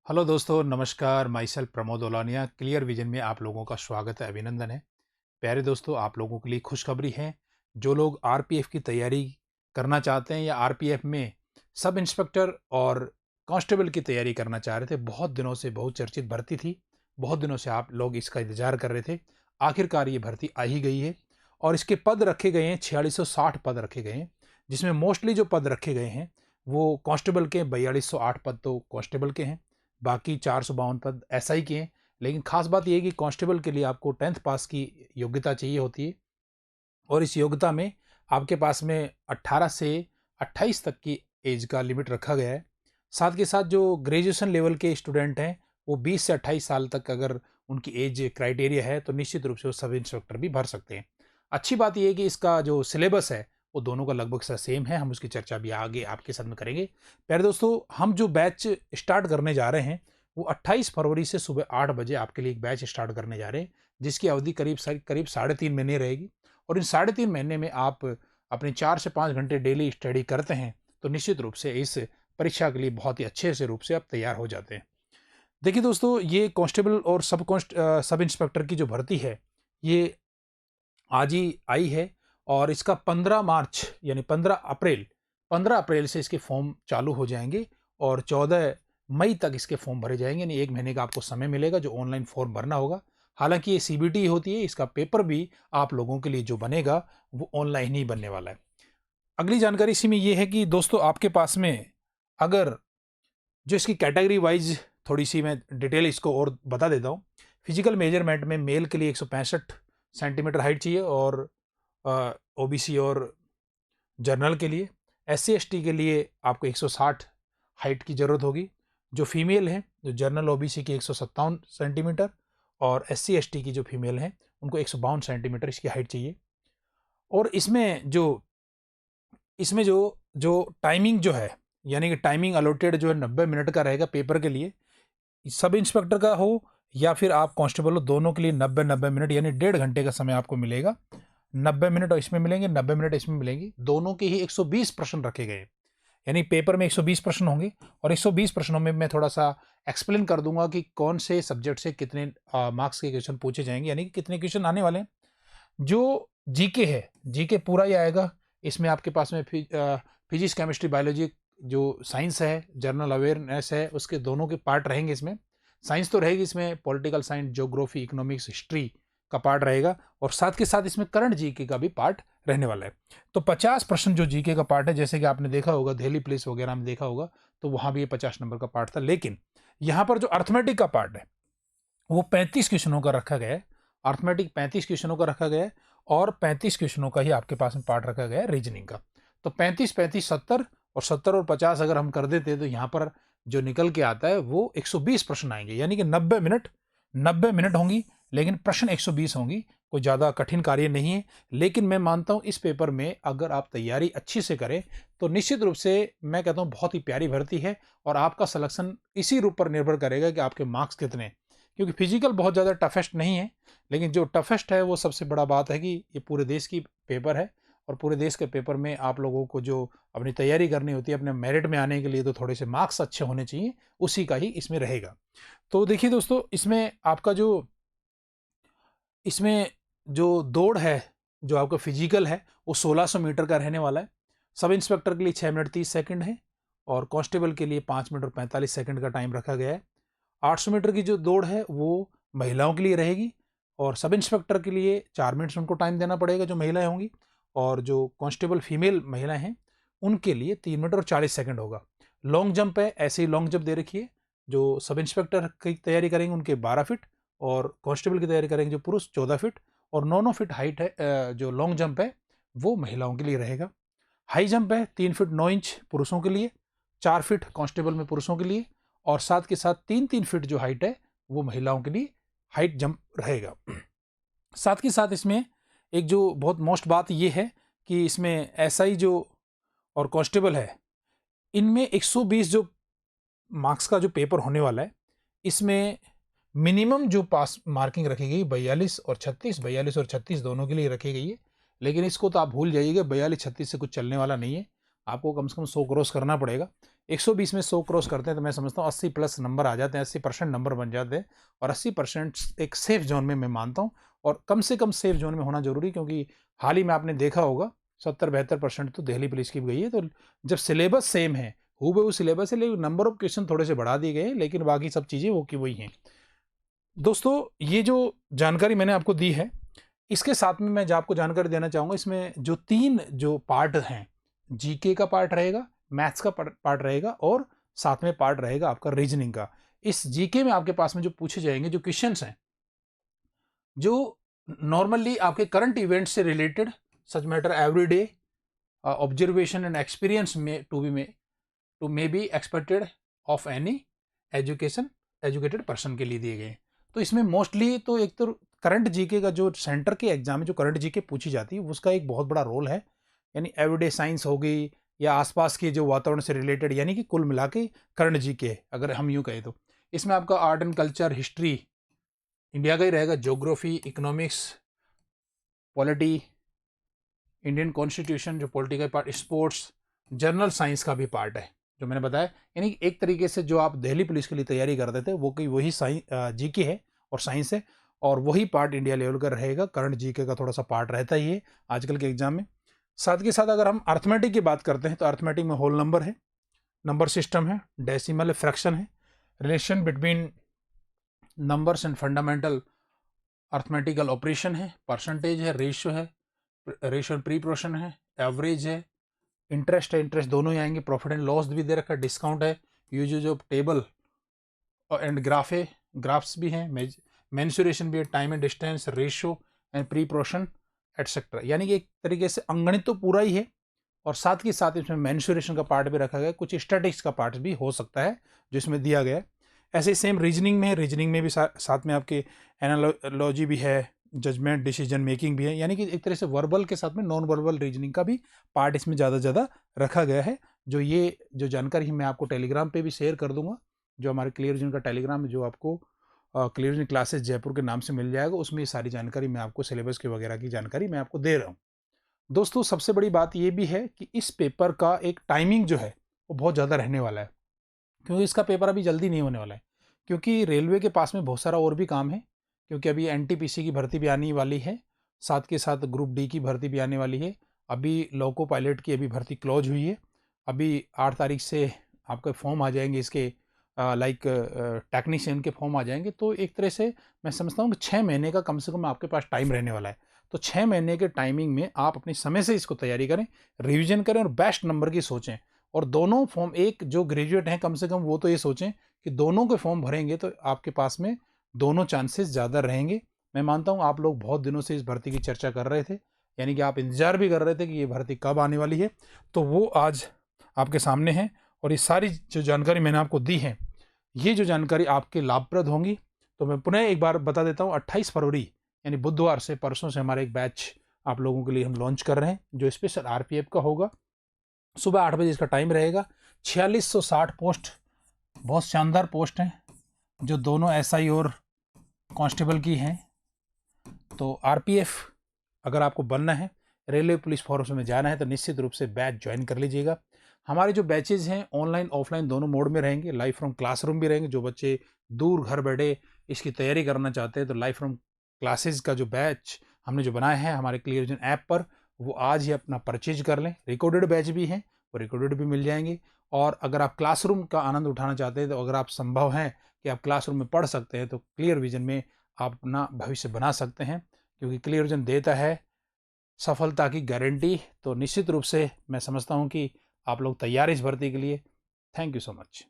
Hello दोस्तों, नमस्कार। Myself Pramod Olaniya. Clear vision में आप लोगों का स्वागत है, अभिनंदन है। प्यारे दोस्तों, आप लोगों के लिए खुशखबरी है। जो लोग आरपीएफ की तैयारी करना चाहते हैं या आरपीएफ में सब इंस्पेक्टर और कांस्टेबल की तैयारी करना चाह रहे थे, बहुत दिनों से बहुत चर्चित भर्ती थी, बहुत दिनों से आप लोग इसका इंतजार कर रहे थे। आखिरकार ये भर्ती आ ही गई है और इसके पद रखे गए हैं, 4660 पद रखे गए हैं, जिसमें मोस्टली जो पद रखे गए हैं वो कांस्टेबल के 4208 पद तो कांस्टेबल के हैं, बाकी 452 पद एसआई के हैं। लेकिन खास बात यह है कि कांस्टेबल के लिए आपको 10th पास की योग्यता चाहिए होती है और इस योग्यता में आपके पास में 18 से 28 तक की एज का लिमिट रखा गया है। साथ के साथ जो ग्रेजुएशन लेवल के स्टूडेंट हैं वो 20 से 28 साल तक अगर उनकी एज क्राइटेरिया है तो निश्चित रूप से वो सब इंस्पेक्टर भी भर सकते हैं। अच्छी बात यह है कि इसका जो सिलेबस है वो दोनों का लगभग सा सेम है। हम उसकी चर्चा भी आगे आपके साथ में करेंगे। प्यारे दोस्तों, हम जो बैच स्टार्ट करने जा रहे हैं वो 28 फरवरी से सुबह 8 बजे आपके लिए एक बैच स्टार्ट करने जा रहे हैं, जिसकी अवधि करीब करीब 3.5 महीने रहेगी। और इन 3.5 महीने में आप अपने 4 से 5 घंटे डेली स्टडी करते हैं तो निश्चित रूप से इस परीक्षा के लिए बहुत ही अच्छे से रूप से आप तैयार हो जाते हैं। देखिए दोस्तों, ये कांस्टेबल और सब इंस्पेक्टर की जो भर्ती है ये आज ही आई है और इसका 15 मार्च यानी 15 अप्रैल से इसके फॉर्म चालू हो जाएंगे और 14 मई तक इसके फॉर्म भरे जाएंगे। यानी 1 महीने का आपको समय मिलेगा जो ऑनलाइन फॉर्म भरना होगा। हालांकि ये सीबीटी होती है, इसका पेपर भी आप लोगों के लिए जो बनेगा वो ऑनलाइन ही बनने वाला है। अगली जानकारी इसी में ये है कि दोस्तों, आपके पास में अगर जो इसकी कैटेगरी वाइज थोड़ी सी मैं डिटेल इसको और बता देता हूँ। फिजिकल मेजरमेंट में मेल के लिए 165 सेंटीमीटर हाइट चाहिए और ओबीसी और जर्नल के लिए, एससी एसटी के लिए आपको 160 हाइट की ज़रूरत होगी। जो फीमेल हैं, जो जर्नल ओबीसी की 157 सेंटीमीटर और एससी एसटी की जो फीमेल हैं उनको 152 सेंटीमीटर इसकी हाइट चाहिए। और इसमें जो जो टाइमिंग जो है, यानी कि टाइमिंग अलॉटेड जो है 90 मिनट का रहेगा पेपर के लिए। सब इंस्पेक्टर का हो या फिर आप कांस्टेबल हो, दोनों के लिए 90-90 मिनट यानी 1.5 घंटे का समय आपको मिलेगा। 90 मिनट इसमें मिलेंगे, 90 मिनट इसमें मिलेंगे। दोनों के ही 120 प्रश्न रखे गए, यानी पेपर में 120 प्रश्न होंगे और 120 प्रश्नों में मैं थोड़ा सा एक्सप्लेन कर दूंगा कि कौन से सब्जेक्ट से कितने मार्क्स के क्वेश्चन पूछे जाएंगे, यानी कि कितने क्वेश्चन आने वाले हैं। जो जीके है, जीके पूरा ही आएगा। इसमें आपके पास में फिजिक्स, केमिस्ट्री, बायोलॉजी, जो साइंस है, जनरल अवेयरनेस है, उसके दोनों के पार्ट रहेंगे इसमें। साइंस तो रहेगी इसमें, political science, geography, economics, history का पार्ट रहेगा और साथ के साथ इसमें करंट जीके का भी पार्ट रहने वाला है। तो 50 प्रश्न जो जीके का पार्ट है, जैसे कि आपने देखा होगा दिल्ली पुलिस वगैरह में देखा होगा, तो वहां भी ये 50 नंबर का पार्ट था। लेकिन यहाँ पर जो अर्थमेटिक का पार्ट है वो 35 क्वेश्चनों का रखा गया है। अर्थमेटिक 35 क्वेश्चनों का रखा गया है और 35 क्वेश्चनों का ही आपके पास में पार्ट रखा गया है रीजनिंग का। तो 35-35 70 और 70 और 50 अगर हम कर देते तो यहाँ पर जो निकल के आता है वो 120 प्रश्न आएंगे, यानी कि 90 मिनट होंगी, लेकिन प्रश्न 120 होंगी। कोई ज़्यादा कठिन कार्य नहीं है। लेकिन मैं मानता हूँ इस पेपर में अगर आप तैयारी अच्छी से करें तो निश्चित रूप से मैं कहता हूँ बहुत ही प्यारी भर्ती है और आपका सिलेक्शन इसी रूप पर निर्भर करेगा कि आपके मार्क्स कितने हैं। क्योंकि फिजिकल बहुत ज़्यादा टफेस्ट नहीं है, लेकिन जो टफेस्ट है वो सबसे बड़ा बात है कि ये पूरे देश की पेपर है और पूरे देश के पेपर में आप लोगों को जो अपनी तैयारी करनी होती है अपने मेरिट में आने के लिए, तो थोड़े से मार्क्स अच्छे होने चाहिए, उसी का ही इसमें रहेगा। तो देखिए दोस्तों, इसमें जो दौड़ है, जो आपका फिजिकल है वो 1600 मीटर का रहने वाला है। सब इंस्पेक्टर के लिए 6 मिनट 30 सेकंड है और कांस्टेबल के लिए 5 मिनट और 45 सेकंड का टाइम रखा गया है। 800 मीटर की जो दौड़ है वो महिलाओं के लिए रहेगी और सब इंस्पेक्टर के लिए 4 मिनट उनको टाइम देना पड़ेगा जो महिलाएं होंगी, और जो कांस्टेबल फीमेल महिलाएं हैं उनके लिए 3 मिनट और 40 सेकंड होगा। लॉन्ग जंप है, ऐसे ही लॉन्ग जंप दे रखी है। जो सब इंस्पेक्टर की तैयारी करेंगे उनके 12 फीट और कांस्टेबल की तैयारी करेंगे जो पुरुष 14 फीट और 9-9 फीट हाइट है। जो लॉन्ग जंप है वो महिलाओं के लिए रहेगा। हाई जंप है 3 फीट 9 इंच पुरुषों के लिए, 4 फीट कांस्टेबल में पुरुषों के लिए और साथ के साथ 3-3 फीट जो हाइट है वो महिलाओं के लिए हाइट जंप रहेगा। साथ के साथ इसमें एक जो बहुत मोस्ट बात ये है कि इसमें एसआई जो और कांस्टेबल है इनमें 120 जो मार्क्स का जो पेपर होने वाला है, इसमें मिनिमम जो पास मार्किंग रखी गई 42 और 36 दोनों के लिए रखी गई है। लेकिन इसको तो आप भूल जाइएगा, 42-36 से कुछ चलने वाला नहीं है। आपको कम से कम 100 क्रॉस करना पड़ेगा, 120 में 100 क्रॉस करते हैं तो मैं समझता हूँ 80 प्लस नंबर आ जाते हैं, 80% नंबर बन जाते हैं, और 80% एक सेफ जोन में मैं मानता हूँ। और कम से कम सेफ जोन में होना जरूरी, क्योंकि हाल ही में आपने देखा होगा 70-72% तो दिल्ली पुलिस की भी गई है। तो जब सिलेबस सेम है, हूबहू सिलेबस है, लेकिन नंबर ऑफ क्वेश्चन थोड़े से बढ़ा दिए गए हैं, लेकिन बाकी सब चीज़ें वो की वही हैं। दोस्तों, ये जो जानकारी मैंने आपको दी है, इसके साथ में मैं जो आपको जानकारी देना चाहूँगा, इसमें जो 3 जो पार्ट हैं, जीके का पार्ट रहेगा, मैथ्स का पार्ट रहेगा, और साथ में पार्ट रहेगा आपका रीजनिंग का। इस जीके में आपके पास में जो पूछे जाएंगे जो क्वेश्चंस हैं, जो नॉर्मली आपके करंट इवेंट से related, such matter everyday observation and experience में to may be expected of any educated person के लिए दिए गए हैं। तो इसमें मोस्टली तो एक तो करंट जीके का जो सेंटर के एग्जाम में जो करंट जीके पूछी जाती है उसका एक बहुत बड़ा रोल है, यानी एवरीडे साइंस हो गई या आसपास के जो वातावरण से रिलेटेड, यानी कि कुल मिला के करंट जीके अगर हम यूँ कहें तो। इसमें आपका art and culture, history India का ही रहेगा, geography, economics, polity, Indian constitution जो political part, sports, general science का भी पार्ट है जो मैंने बताया। यानी एक तरीके से जो आप दिल्ली पुलिस के लिए तैयारी करते थे वो वही साइंस जीके है और साइंस है, और वही पार्ट इंडिया लेवल का रहेगा। करंट जीके का थोड़ा सा पार्ट रहता ही है आजकल के एग्जाम में। साथ के साथ अगर हम अर्थमेटिक की बात करते हैं तो अर्थमेटिक में होल नंबर है, नंबर सिस्टम है, डेसिमल है, फ्रैक्शन है, relation between numbers and fundamental arithmetical operation है, परसेंटेज है, रेशियो है, रेशियो प्री प्रोशन है, एवरेज है, इंटरेस्ट है, इंटरेस्ट दोनों ही आएंगे, प्रॉफिट एंड लॉस भी दे रखा है, डिस्काउंट है, usages of table and graph है, ग्राफ्स भी हैं, मेंसुरेशन भी है, time and distance, ratio and proportion etcetera. यानी कि एक तरीके से अंगणित तो पूरा ही है, और साथ ही साथ इसमें मेंसुरेशन का पार्ट भी रखा गया है, कुछ स्टैटिस्टिक्स का पार्ट भी हो सकता है जो इसमें दिया गया है। ऐसे ही सेम रीजनिंग में है, रीजनिंग में भी साथ में आपके एनालॉजी भी है, जजमेंट, डिसीजन मेकिंग भी है, यानी कि एक तरह से वर्बल के साथ में नॉन वर्बल रीजनिंग का भी पार्ट इसमें ज़्यादा रखा गया है। ये जो जानकारी मैं आपको टेलीग्राम पे भी शेयर कर दूंगा, जो हमारे क्लियर विजन का टेलीग्राम है, जो आपको क्लियर विजन क्लासेस जयपुर के नाम से मिल जाएगा, उसमें ये सारी जानकारी मैं आपको सिलेबस के वगैरह की जानकारी मैं आपको दे रहा हूँ। दोस्तों, सबसे बड़ी बात ये भी है कि इस पेपर का एक टाइमिंग जो है वो बहुत ज़्यादा रहने वाला है, क्योंकि इसका पेपर अभी जल्दी नहीं होने वाला है, क्योंकि रेलवे के पास में बहुत सारा और भी काम है, क्योंकि अभी एनटीपीसी की भर्ती भी आने वाली है, साथ के साथ ग्रुप डी की भर्ती भी आने वाली है, अभी लोको पायलट की अभी भर्ती क्लोज हुई है, अभी 8 तारीख से आपके फॉर्म आ जाएंगे, इसके लाइक टेक्नीशियन के फॉर्म आ जाएंगे। तो एक तरह से मैं समझता हूँ कि 6 महीने का कम से कम आपके पास टाइम रहने वाला है। तो 6 महीने के टाइमिंग में आप अपने समय से इसको तैयारी करें, रिविजन करें और बेस्ट नंबर की सोचें। और दोनों फॉर्म, एक जो ग्रेजुएट हैं कम से कम वो तो ये सोचें कि दोनों के फॉर्म भरेंगे तो आपके पास में दोनों चांसेस ज़्यादा रहेंगे। मैं मानता हूँ आप लोग बहुत दिनों से इस भर्ती की चर्चा कर रहे थे, यानी कि आप इंतजार भी कर रहे थे कि ये भर्ती कब आने वाली है, तो वो आज आपके सामने है। और ये सारी जो जानकारी मैंने आपको दी है, ये जो जानकारी आपके लाभप्रद होंगी। तो मैं पुनः एक बार बता देता हूँ, 28 फरवरी यानी बुधवार से, परसों से हमारा एक बैच आप लोगों के लिए हम लॉन्च कर रहे हैं, जो स्पेशल आरपीएफ का होगा। सुबह 8 बजे इसका टाइम रहेगा। 4660 पोस्ट, बहुत शानदार पोस्ट हैं, जो दोनों एसआई और कांस्टेबल की हैं। तो आरपीएफ अगर आपको बनना है, रेलवे पुलिस फोर्स में जाना है, तो निश्चित रूप से बैच ज्वाइन कर लीजिएगा। हमारे जो बैचेज हैं ऑनलाइन ऑफलाइन दोनों मोड में रहेंगे, लाइव फ्रॉम क्लासरूम भी रहेंगे। जो बच्चे दूर घर बैठे इसकी तैयारी करना चाहते हैं, तो लाइव फ्रॉम क्लासेज का जो बैच हमने जो बनाया है हमारे क्लियर विजन ऐप पर, वो आज ही अपना परचेज कर लें। रिकॉर्डेड बैच भी हैं, वो रिकॉर्डेड भी मिल जाएंगे। और अगर आप क्लासरूम का आनंद उठाना चाहते हैं, तो अगर आप संभव है कि आप क्लासरूम में पढ़ सकते हैं, तो क्लियर विजन में आप अपना भविष्य बना सकते हैं, क्योंकि क्लियर विजन देता है सफलता की गारंटी। तो निश्चित रूप से मैं समझता हूं कि आप लोग तैयार इस भर्ती के लिए। Thank you so much.